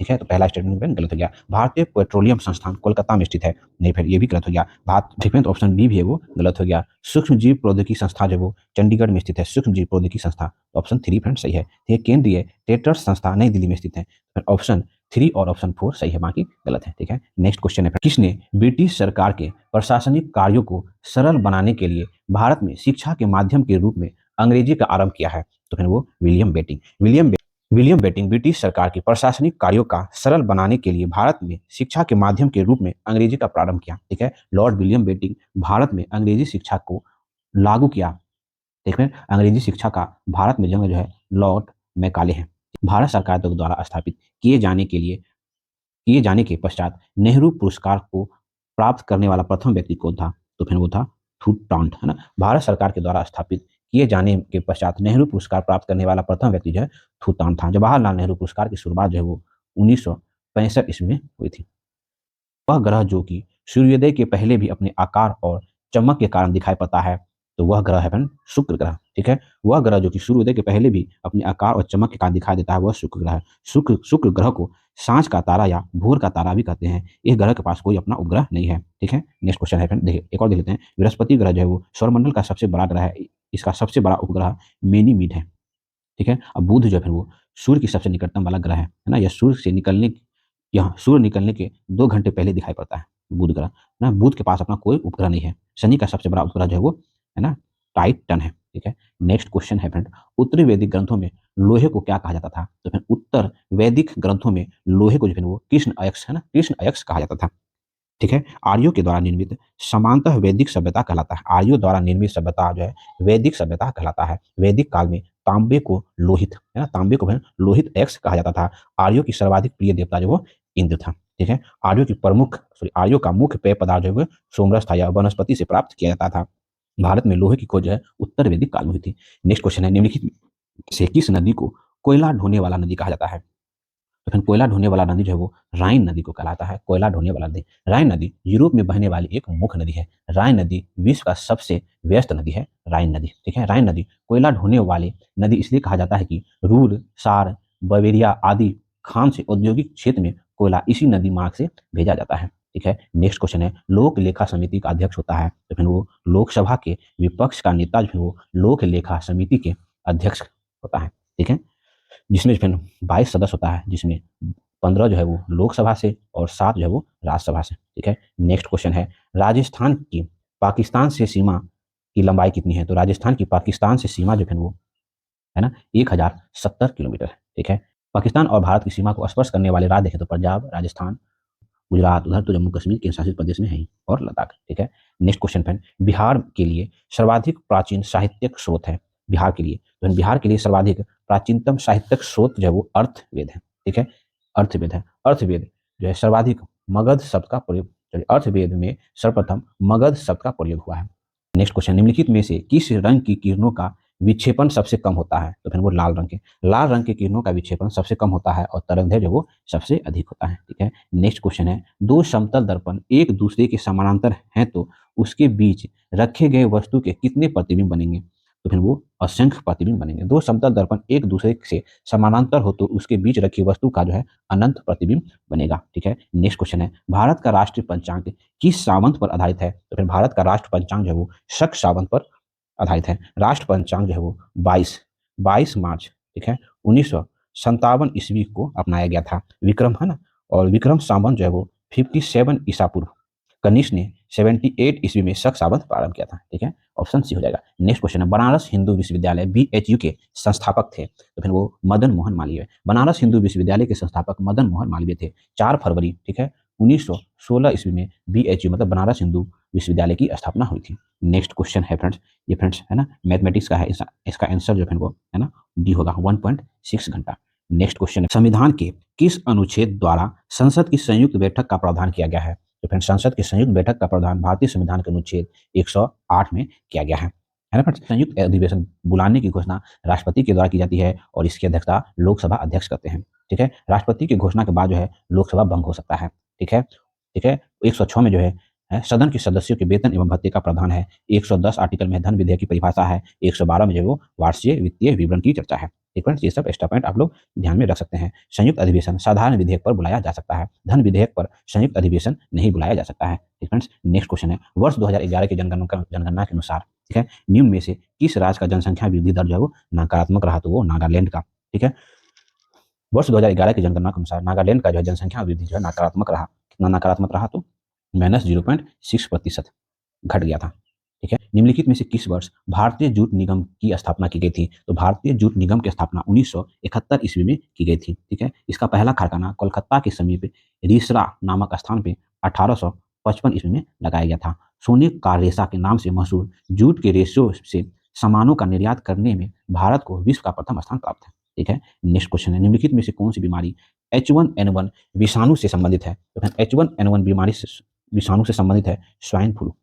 A: ठीक है, तो पहला स्टेटमेंट गलत हो गया। भारतीय पेट्रोलियम संस्थान कोलकाता में स्थित है, नहीं, फिर ये भी गलत हो गया। भारत, ठीक है, तो ऑप्शन बी भी है वो गलत हो गया। सूक्ष्म जीव प्रौद्योगिकी संस्था जो वो चंडीगढ़ में स्थित है, सूक्ष्म जीव प्रौद्योगिकी संस्था, तो ऑप्शन 3 फ्रेंड सही है। ये केंद्रीय टेटर्स संस्था नई दिल्ली में स्थित है, फिर ऑप्शन 3 और ऑप्शन 4 सही है, बाकी गलत है। ठीक है, नेक्स्ट क्वेश्चन है, किसने ब्रिटिश सरकार के प्रशासनिक कार्यों को सरल बनाने के लिए भारत में शिक्षा के माध्यम के रूप में अंग्रेजी का आरंभ किया है? तो फिर वो William Bentinck. William Bentinck British सरकार के प्रशासनिक कार्यों का सरल बनाने के लिए भारत में शिक्षा के माध्यम के रूप में अंग्रेजी का प्रारंभ किया। ठीक है, लॉर्ड विलियम बेटिंग भारत में अंग्रेजी शिक्षा को लागू किया। ठीक है, अंग्रेजी शिक्षा का भारत में जन्म जो है लॉर्ड मैकाले हैं। भारत सरकार द्वारा स्थापित किए जाने के पश्चात नेहरू पुरस्कार को प्राप्त करने वाला प्रथम व्यक्ति कौन था? तो फिर वो था थूटांट, है ना। भारत सरकार के द्वारा स्थापित किए जाने के पश्चात नेहरू पुरस्कार प्राप्त करने वाला प्रथम व्यक्ति जो है थूटांट था। जवाहरलाल नेहरू पुरस्कार की शुरुआत जो है वो 1965 ईस्वी में हुई थी। वह ग्रह जो कि सूर्योदय के पहले भी अपने आकार और चमक के कारण दिखाई पड़ता है, तो वह ग्रह है फ्रेंड शुक्र ग्रह। ठीक है, वह ग्रह जो कि सूर्योदय के पहले भी अपने आकार और चमक के कारण दिखाई देता है, वह शुक्र ग्रह है। शुक्र ग्रह को सांझ का तारा या भोर का तारा भी कहते हैं। इस ग्रह के पास कोई अपना उपग्रह नहीं है। ठीक है, नेक्स्ट क्वेश्चन है फ्रेंड, देखिए एक और देख लेते हैं। बृहस्पति ग्रह जो है वो सौरमंडल का सबसे बड़ा ग्रह है। इसका सबसे बड़ा उपग्रह मेनीमीड है। ठीक है, अब बुध जो है फिर वो सूर्य की सबसे निकटतम वाला ग्रह है ना। यह सूर्य निकलने के 2 घंटे पहले दिखाई पड़ता है, बुध ग्रह ना। बुध के पास अपना कोई उपग्रह नहीं है। शनि का सबसे बड़ा उपग्रह जो है वो, है ना, टाइटन है। ठीक है, नेक्स्ट क्वेश्चन है फ्रेंड, उत्तरी वैदिक ग्रंथों में लोहे को क्या कहा जाता था? तो फिर उत्तर वैदिक ग्रंथों में लोहे को जो है वो कृष्ण अयस्क, है ना, कृष्ण अयस्क कहा जाता था। ठीक है, आर्यों के द्वारा निर्मित समांतः वैदिक सभ्यता कहलाता है। आर्यों द्वारा निर्मित सभ्यता जो है वैदिक सभ्यता कहलाता है। वैदिक काल में तांबे को लोहित, है ना, तांबे को लोहित एक्स कहा जाता था। आर्यों की सर्वाधिक प्रिय देवता जो वो इंद्र था। ठीक है, आर्यों का मुख्य पेय पदार्थ जो है सोमरस था या वनस्पति से प्राप्त किया जाता था। भारत में लोहे की खोज जो है उत्तर वैदिक काल में हुई थी। नेक्स्ट क्वेश्चन है, निम्नलिखित से किस नदी को कोयला ढोने वाला नदी कहा जाता है? तो फिर कोयला ढोने वाला नदी जो है वो राइन नदी को कहलाता है। कोयला ढोने वाला नदी, राइन नदी यूरोप में बहने वाली एक मुख्य नदी है। राइन नदी विश्व का सबसे व्यस्त नदी है, राइन नदी। ठीक है, राइन नदी कोयला ढोने वाली नदी इसलिए कहा जाता है कि रूर, सार, बवेरिया आदि खान से औद्योगिक क्षेत्र में कोयला इसी नदी मार्ग से भेजा जाता है। ठीक है, नेक्स्ट क्वेश्चन है, लोक लेखा समिति का अध्यक्ष होता है? तो फिर वो लोकसभा के विपक्ष का नेता जो है वो लोक लेखा समिति के अध्यक्ष होता है। ठीक है, जिसमें फिर 22 सदस्य होता है, जिसमें 15 जो है वो लोकसभा से और 7 जो है वो राज्यसभा से। ठीक है, नेक्स्ट क्वेश्चन है, राजस्थान की पाकिस्तान से सीमा की लंबाई कितनी है? तो राजस्थान की पाकिस्तान से सीमा जो है वो, है ना, 1070 किलोमीटर है। ठीक है, पाकिस्तान और भारत की सीमा को स्पर्श करने वाले राज्य देखें तो पंजाब, राजस्थान, गुजरात, उधर तो जम्मू कश्मीर केंद्र शासित प्रदेश में है ही, और लद्दाख। ठीक है, नेक्स्ट क्वेश्चन फ्रेंड, बिहार के लिए सर्वाधिक प्राचीन साहित्यिक स्रोत है? बिहार के लिए सर्वाधिक प्राचीनतम साहित्यिक स्रोत जो है वो अर्थवेद है। ठीक है, अर्थवेद है। अर्थवेद जो है सर्वाधिक मगध शब्द का प्रयोग, अर्थवेद में सर्वप्रथम मगध शब्द का प्रयोग हुआ है। नेक्स्ट क्वेश्चन, निम्नलिखित में से किस रंग की किरणों का विक्षेपण सबसे कम होता है? तो फिर वो लाल रंग के किरणों का विक्षेपण सबसे कम होता है और तरंगदैर्घ्य जो वो सबसे अधिक होता है। ठीक है, नेक्स्ट क्वेश्चन है, दो समतल दर्पण एक दूसरे के समानांतर हैं तो उसके बीच रखे गए वस्तु के कितने प्रतिबिंब बनेंगे? तो फिर वो असंख्य प्रतिबिंब बनेंगे। दो समतल दर्पण एक दूसरे से समानांतर हो तो उसके बीच रखी वस्तु का जो है अनंत प्रतिबिंब बनेगा। ठीक है, नेक्स्ट क्वेश्चन है, भारत का राष्ट्रीय पंचांग किस सावंत पर आधारित है? तो फिर भारत का राष्ट्र पंचांग जो है वो शक सावंत पर आधारित है। राष्ट्र पंचांग जो है वो 22 मार्च, ठीक है, 1957 ईस्वी को अपनाया गया था। विक्रम, है ना, और विक्रम सावंत जो है वो 57 ईसा पूर्व, कनिष्क ने 78 ईस्वी में शक सावंत प्रारंभ किया था। ठीक है, ऑप्शन सी हो जाएगा। नेक्स्ट क्वेश्चन है, बनारस हिंदू विश्वविद्यालय BHU के संस्थापक थे? तो फिर वो मदन मोहन मालवीय। बनारस हिंदू विश्वविद्यालय के संस्थापक मदन मोहन मालवीय थे। 4 फरवरी, ठीक है, 1916 ईस्वी में BHU मतलब बनारस हिंदू विश्वविद्यालय की स्थापना हुई थी। नेक्स्ट क्वेश्चन है फ्रेंड्स, ये फ्रेंड्स है ना मैथमेटिक्स का है, इसका आंसर जो है वो है ना डी होगा 1.6 घंटा। नेक्स्ट क्वेश्चन है, संविधान के किस अनुच्छेद द्वारा संसद की संयुक्त बैठक का प्रावधान किया गया है? तो फ्रेंड संसद की संयुक्त बैठक का प्रावधान भारतीय संविधान के अनुच्छेद 108 में किया गया है ना फ्रेंड्स। संयुक्त अधिवेशन बुलाने की घोषणा राष्ट्रपति के द्वारा की जाती है और इसकी अध्यक्षता लोकसभा अध्यक्ष करते हैं। ठीक है, राष्ट्रपति की घोषणा के बाद जो है लोकसभा भंग हो सकता है। ठीक है, ठीक है। 106 में जो है सदन के सदस्यों के वेतन एवं भत्ते का प्रावधान है। 110 आर्टिकल में धन विधेयक की परिभाषा है। 112 में जो है वो वार्षिक वित्तीय विवरण की चर्चा है। ठीक है, ये सब एक्स्ट्रा पॉइंट आप लोग ध्यान में रख सकते हैं। संयुक्त अधिवेशन साधारण विधेयक पर बुलाया जा सकता है, धन विधेयक पर संयुक्त अधिवेशन नहीं बुलाया जा सकता है। ठीक फ्रेंड्स, नेक्स्ट क्वेश्चन है, वर्ष 2011 की जनगणना के अनुसार ठीक है निम्न में से किस राज्य का जनसंख्या वृद्धि दर जो है वो नकारात्मक रहा? तो वो नागालैंड का। ठीक है, वर्ष 2011 की जनगणना के अनुसार नागालैंड का जो है जनसंख्या वृद्धि जो है नकारात्मक रहा। कितना नकारात्मक रहा? तो -0.6% घट गया था। ठीक है, निम्नलिखित में से किस वर्ष भारतीय जूट निगम की स्थापना की गई थी? तो भारतीय जूट निगम की स्थापना 1971 ईस्वी में की गई थी। ठीक है, इसका पहला कारखाना कोलकाता के समीप रीसरा नामक स्थान पे 1855 ईस्वी में लगाया गया था। सोने का रेशा के नाम से मशहूर जूट के रेशों से सामानों का निर्यात करने में भारत को विश्व का प्रथम स्थान प्राप्त है। ठीक है, नेक्स्ट क्वेश्चन है, निम्नलिखित में से कौन सी बीमारी H1N1 विषाणु से संबंधित है? तो H1N1 बीमारी विषाणु से संबंधित है स्वाइन फ्लू।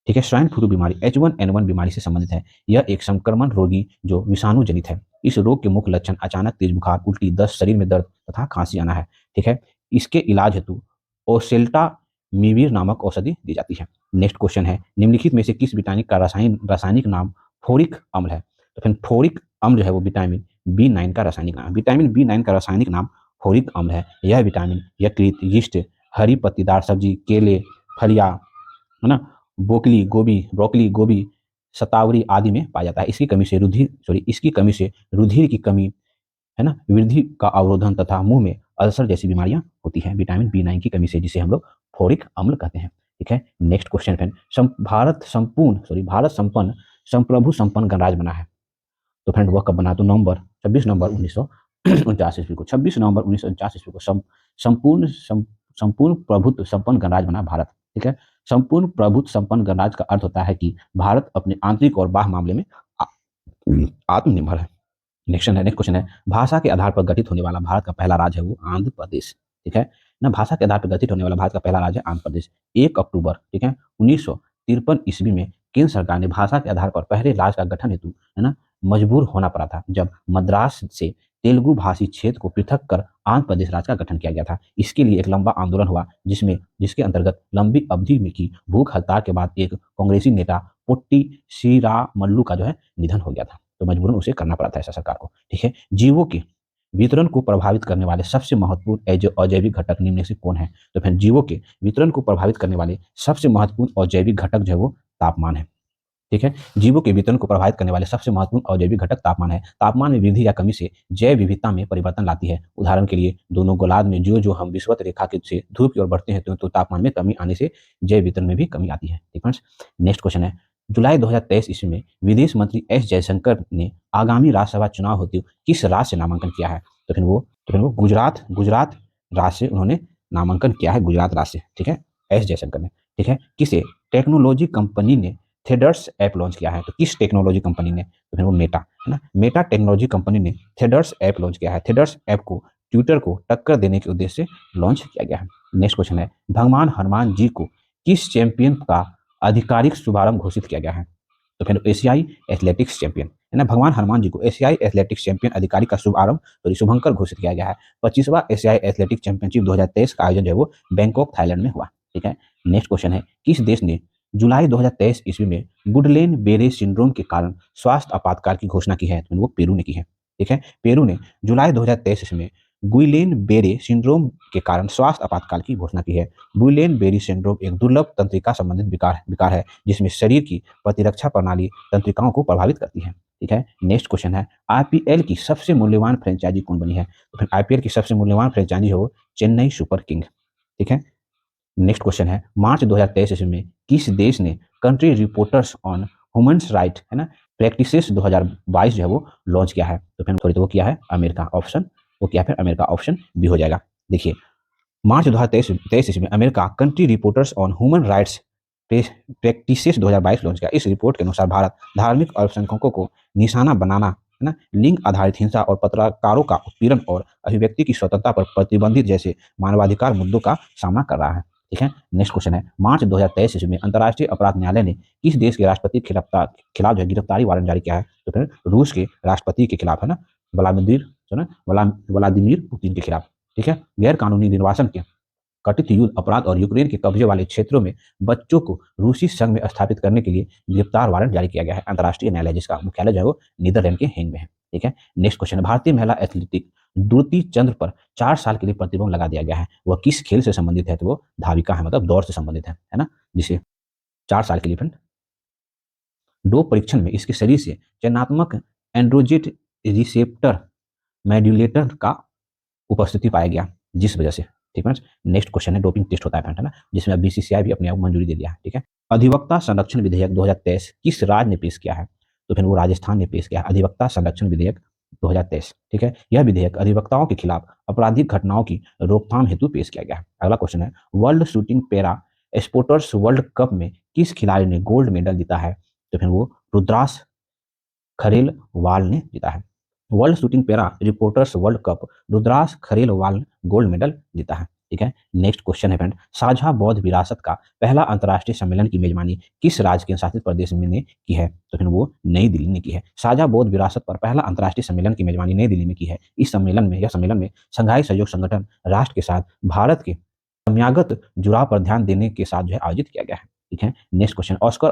A: ठीक है, स्वाइन फ्लू बीमारी H1N1 बीमारी से संबंधित है। यह एक संक्रमण रोगी जो विषाणु जनित है। इस रोग के मुख्य लक्षण अचानक तेज बुखार, उल्टी, दस्त, शरीर में दर्द तथा खांसी आना है। ठीक है, इसके इलाज हेतु ओसेल्टामिविर नामक औषधि दी जाती है। नेक्स्ट क्वेश्चन है, निम्नलिखित में से किस विटामिन का रासायनिक नाम फोरिक अम्ल है? तो फिर फोरिक अम्ल जो है वो विटामिन B9 का रासायनिक नाम। विटामिन B9 का रासायनिक नाम फोरिक अम्ल है। यह विटामिन यकृत, यीस्ट, हरी पत्तीदार सब्जी, केले, फलियां है ना, ब्रोकली, गोभी, शतावरी आदि में पाया जाता है। इसकी कमी से रुधिर की कमी है ना, वृद्धि का अवरोधन तथा मुंह में अल्सर जैसी बीमारियां होती हैं विटामिन B9 की कमी से, जिसे हम लोग फोरिक अम्ल कहते हैं। ठीक है, नेक्स्ट क्वेश्चन फ्रेंड, भारत संपन्न संप्रभु संपन्न गणराज्य बना है। तो फ्रेंड वह कब बना? तो 26 नवंबर 1949 ईस्वी को। 26 नवंबर 1949 ईस्वी को संपूर्ण प्रभुत्व संपन्न गणराज्य बना भारत। ठीक है, संपूर्ण प्रभुत्व संपन्न गणराज्य का अर्थ होता है कि भारत अपने आंतरिक और बाह्य मामले में आत्मनिर्भर है। नेक्स्ट क्वेश्चन है, भाषा के आधार पर गठित होने वाला भारत का पहला राज्य है वो आंध्र प्रदेश। ठीक है ना, भाषा के आधार पर गठित होने वाला भारत का पहला राज्य है आंध्र प्रदेश। 1 अक्टूबर ठीक है 1953 ईस्वी में केंद्र सरकार ने भाषा के आधार पर पहले राज्य का गठन हेतु है ना मजबूर होना पड़ा था, जब मद्रास से तेलुगु भाषी क्षेत्र को पृथक कर आंध्र प्रदेश राज्य का गठन किया गया था। इसके लिए एक लंबा आंदोलन हुआ, जिसके अंतर्गत लंबी अवधि में की भूख हड़ताल के बाद एक कांग्रेसी नेता पोट्टी श्रीरामल्लू का जो है निधन हो गया था, तो मजबूरन उसे करना पड़ा था ऐसा सरकार को। ठीक है, जीवों के वितरण को प्रभावित करने वाले सबसे महत्वपूर्ण अजैविक घटक निम्न में से कौन है? तो फिर जीवों के वितरण को प्रभावित करने वाले सबसे महत्वपूर्ण अजैविक घटक जो है वो तापमान है। ठीक है, जीवों के वितरण को प्रभावित करने वाले सबसे महत्वपूर्ण अजैविक घटक तापमान है। तापमान में वृद्धि या कमी से जैव विविधता में परिवर्तन लाती है। उदाहरण के लिए दोनों गोलार्ध में जो हम विषुवत रेखा के से धूप की ओर बढ़ते हैं तो तापमान में कमी आने से जैव वितरण में भी कमी आती है। ठीक है, नेक्स्ट क्वेश्चन है, जुलाई 2023 ईस्वी में विदेश मंत्री एस जयशंकर ने आगामी राज्यसभा चुनाव होते हुए किस राज्य से नामांकन किया है? तो फिर वो गुजरात राज्य से उन्होंने नामांकन किया है, गुजरात राज्य से। ठीक है, एस जयशंकर ने। ठीक है, किसे टेक्नोलॉजी कंपनी ने थेडर्स ऐप लॉन्च किया है? तो किस टेक्नोलॉजी कंपनी ने? तो फिर वो मेटा है ना, मेटा टेक्नोलॉजी कंपनी ने थेडर्स ऐप लॉन्च किया है। थेडर्स ऐप को ट्विटर को टक्कर देने के उद्देश्य से लॉन्च किया गया है। नेक्स्ट क्वेश्चन है, भगवान हनुमान जी को किस चैंपियन का आधिकारिक शुभारंभ घोषित किया गया है? तो फिर एशियाई एथलेटिक्स चैंपियन है ना, भगवान हनुमान जी को एशियाई एथलेटिक्स चैंपियन आधिकारिक का शुभंकर घोषित किया गया है। 25वां एशियाई एथलेटिक्स चैंपियनशिप 2023 का आयोजन जो है वो बैंकॉक थाईलैंड में हुआ। ठीक है, नेक्स्ट क्वेश्चन है, किस देश ने जुलाई 2023 ईस्वी में गुडलेन बेरे सिंड्रोम के कारण स्वास्थ्य आपातकाल की घोषणा की है? तो वो पेरू ने की है। ठीक है, पेरू ने जुलाई 2023 ईस्वी में गुइलेन बेरे सिंड्रोम के कारण स्वास्थ्य आपातकाल की घोषणा की है। गुइलेन बेरी सिंड्रोम एक दुर्लभ तंत्रिका संबंधित विकार है जिसमें शरीर की प्रतिरक्षा प्रणाली तंत्रिकाओं को प्रभावित करती है। ठीक है, नेक्स्ट क्वेश्चन है, आईपीएल की सबसे मूल्यवान फ्रेंचाइजी कौन बनी है? तो फिर आईपीएल की सबसे मूल्यवान फ्रेंचाइजी हो चेन्नई सुपर किंग। ठीक है, नेक्स्ट क्वेश्चन है, मार्च 2023 ईस्वी में किस देश ने country reporters on humans right है ना प्रैक्टिसेस 2022 जो है वो लॉन्च किया है? तो फिर वो किया है अमेरिका। ऑप्शन बी हो जाएगा। देखिए, मार्च 2023 ईस्वी में America country reporters on human rights practices 2022 launch किया। इस रिपोर्ट के अनुसार भारत धार्मिक अल्पसंख्यकों को निशाना बनाना है ना, लिंग आधारित हिंसा और पत्रकारों का उत्पीड़न और अभिव्यक्ति की स्वतंत्रता पर प्रतिबंधित जैसे मानवाधिकार मुद्दों का सामना कर रहा है। ठीक है, नेक्स्ट क्वेश्चन है, मार्च 2023 ईस्वी में अंतर्राष्ट्रीय अपराध न्यायालय ने किस देश के राष्ट्रपति के खिलाफ जो है गिरफ्तारी वारंट जारी किया है? तो फिर रूस के राष्ट्रपति के खिलाफ, है ना, व्लादिमीर पुतिन के खिलाफ। ठीक है, गैर कानूनी निर्वासन के कथित युद्ध अपराध और यूक्रेन के कब्जे वाले क्षेत्रों में बच्चों को रूसी संघ में स्थापित करने के लिए गिरफ्तार वारंट जारी किया गया है अंतर्राष्ट्रीय न्यायालय, जिसका मुख्यालय जो है वो नीदरलैंड के हेग में है। ठीक है, नेक्स्ट क्वेश्चन है, भारतीय महिला एथलेटिक द्रुति चंद्र पर 4 साल के लिए प्रतिबंध लगा दिया गया है। वह किस खेल से संबंधित है? तो वो धाविका है, मतलब दौड़ से संबंधित है ना, जिसे 4 साल के लिए फ्रेंड दो परीक्षण में इसके शरीर से चयनात्मक एंड्रोजेट रिसेप्टर मेड्यूलेटर का उपस्थिति पाया गया, जिस वजह से। ठीक है, नेक्स्ट क्वेश्चन है, डोपिंग टेस्ट होता है ना, जिसमें बीसीसीआई भी अपने आप मंजूरी दे दिया है। ठीक है, अधिवक्ता संरक्षण विधेयक 2023 किस राज्य ने पेश किया है? तो फिर वो राजस्थान ने पेश किया है, अधिवक्ता संरक्षण विधेयक 2023। ठीक है, यह विधेयक अधिवक्ताओं के खिलाफ आपराधिक घटनाओं की रोकथाम हेतु पेश किया गया है। अगला क्वेश्चन है, world shooting para sports world cup में किस खिलाड़ी ने गोल्ड मेडल जीता है? तो फिर वो रुद्रास खरेलवाल ने जीता है। World shooting para reporters world cup Rudras Kharelwal gold medal जीता है। ठीक है, नेक्स्ट क्वेश्चन है फ्रेंड, साझा बौद्ध विरासत का पहला अंतर्राष्ट्रीय सम्मेलन की मेजबानी किस राज्य के शासित प्रदेश में ने की है? तो फिर वो नई दिल्ली ने की है। साझा बौद्ध विरासत पर पहला अंतर्राष्ट्रीय सम्मेलन की मेजबानी नई दिल्ली में की है। इस सम्मेलन में संघाई सहयोग संगठन राष्ट्र के साथ भारत के सम्यागत जुड़ाव पर ध्यान देने के साथ जो है आयोजित किया गया है। ठीक है, नेक्स्ट क्वेश्चन, ऑस्कर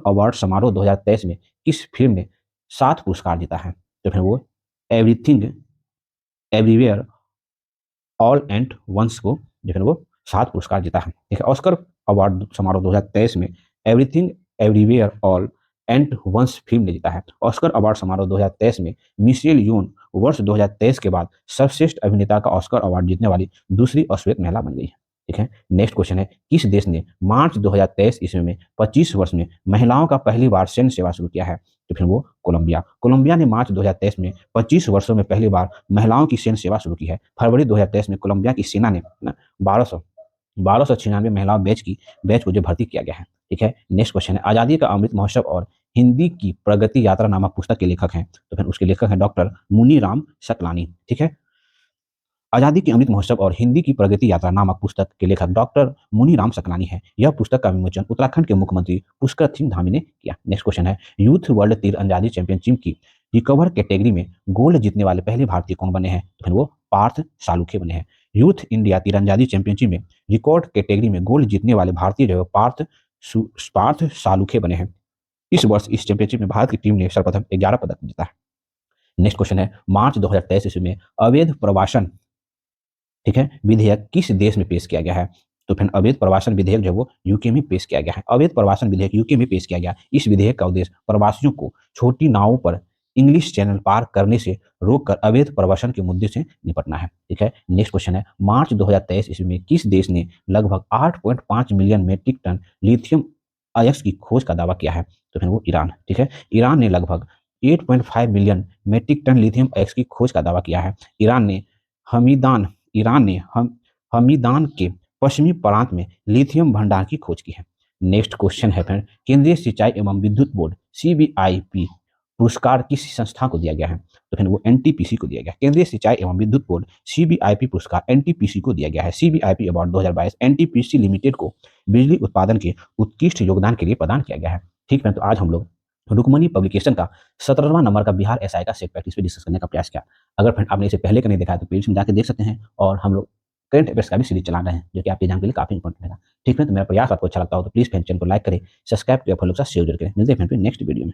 A: अवार्ड समारोह 2023 में किस फिल्म ने 7 पुरस्कार जीता है? तो फिर वो everything everywhere all and once को जो है वो 7 पुरस्कार जीता है। ठीक है, ऑस्कर अवार्ड समारोह 2023 में everything everywhere all and once film ने जीता है। ऑस्कर अवार्ड समारोह 2023 में मिशेल यून वर्ष 2023 के बाद सर्वश्रेष्ठ अभिनेता का ऑस्कर अवार्ड जीतने वाली दूसरी अश्वेत महिला बन गई है। ठीक है, नेक्स्ट क्वेश्चन है, किस देश ने मार्च 2023 ईस्वी में 25 वर्ष में महिलाओं का पहली बार सैन्य सेवा शुरू किया है? तो फिर वो कोलंबिया ने मार्च 2023 में 25 वर्षों में पहली बार महिलाओं की सैन्य सेवा शुरू की है। फरवरी 2023 में कोलंबिया की सेना ने 1296 महिलाओं बैच को जो भर्ती किया गया है। ठीक है, नेक्स्ट क्वेश्चन है, आजादी का अमृत महोत्सव और हिंदी की प्रगति यात्रा नामक पुस्तक के लेखक हैं? तो फिर उसके लेखक हैं डॉक्टर मुनीराम सकलानी। ठीक है, आजादी के अमृत महोत्सव और हिंदी की प्रगति यात्रा नामक पुस्तक के लेखक डॉक्टर मुनीराम सकलानी है। यह पुस्तक का विमोचन उत्तराखंड के मुख्यमंत्री पुष्कर सिंह धामी ने किया। नेक्स्ट क्वेश्चन है, यूथ वर्ल्ड तीरंदाजी चैंपियनशिप की रिकवर कैटेगरी में गोल्ड जीतने वाले पहले भारतीय कौन बने हैं? तो फिर वो पार्थ सालुखे बने हैं। यूथ इंडिया तीरंदाजी चैंपियनशिप में रिकॉर्ड कैटेगरी में गोल्ड जीतने वाले भारतीय जो पार्थ सालुखे बने हैं। इस वर्ष इस चैंपियनशिप में भारत की टीम ने सर्वप्रथम 11 पदक जीता है। नेक्स्ट क्वेश्चन है, मार्च 2023 ईस्वी में अवैध प्रवासन, ठीक है, विधेयक किस देश में पेश किया गया है? तो फिर अवैध प्रवासन विधेयक जो वो यूके में पेश किया गया है। अवैध प्रवासन विधेयक यूके में पेश किया गया। इस विधेयक का उद्देश्य प्रवासियों को छोटी नावों पर इंग्लिश चैनल पार करने से रोककर अवैध प्रवासन के मुद्दे से निपटना है। ठीक है, नेक्स्ट क्वेश्चन है, मार्च 2023 ईस्वी में किस देश ने लगभग 8.5 मिलियन मेट्रिक टन लिथियम अयस्क की खोज का दावा किया है? तो फिर वो ईरान। ठीक है, ईरान ने लगभग 8.5 मिलियन मेट्रिक टन लिथियम अयस्क की खोज का दावा किया है। ईरान ने हमीदान के पश्चिमी प्रांत में लिथियम भंडार की खोज की है। नेक्स्ट क्वेश्चन है फ्रेंड, केंद्रीय सिंचाई एवं विद्युत बोर्ड CBIP पुरस्कार किस संस्था को दिया गया है? तो फिर वो NTPC को दिया गया। केंद्रीय सिंचाई एवं विद्युत बोर्ड CBIP पुरस्कार NTPC को दिया गया है। CBIP अवार्ड 2022 NTPC लिमिटेड को बिजली उत्पादन के उत्कृष्ट योगदान के लिए प्रदान किया गया है। ठीक है, तो आज हम लोग रुक्मणी पब्लिकेशन का 17वां नंबर का बिहार SI का सेट प्रैक्टिस पे डिस्कस करने का प्रयास किया। अगर फ्रेंड आपने इसे पहले का नहीं देखा है तो प्लीज जाकर देख सकते हैं, और हम लोग करंट अफेयर्स का भी सीरीज चला रहे हैं जो कि आपके एग्जाम के लिए काफी इंपॉर्टेंट है। ठीक है, तो मेरा प्रयास आपको अच्छा लगता हो तो प्लीज फ्रेंड चैनल को लाइक करें, सब्सक्राइब करें, लोग साथ शेयर करें। मिलते हैं फ्रेंड नेक्स्ट वीडियो में।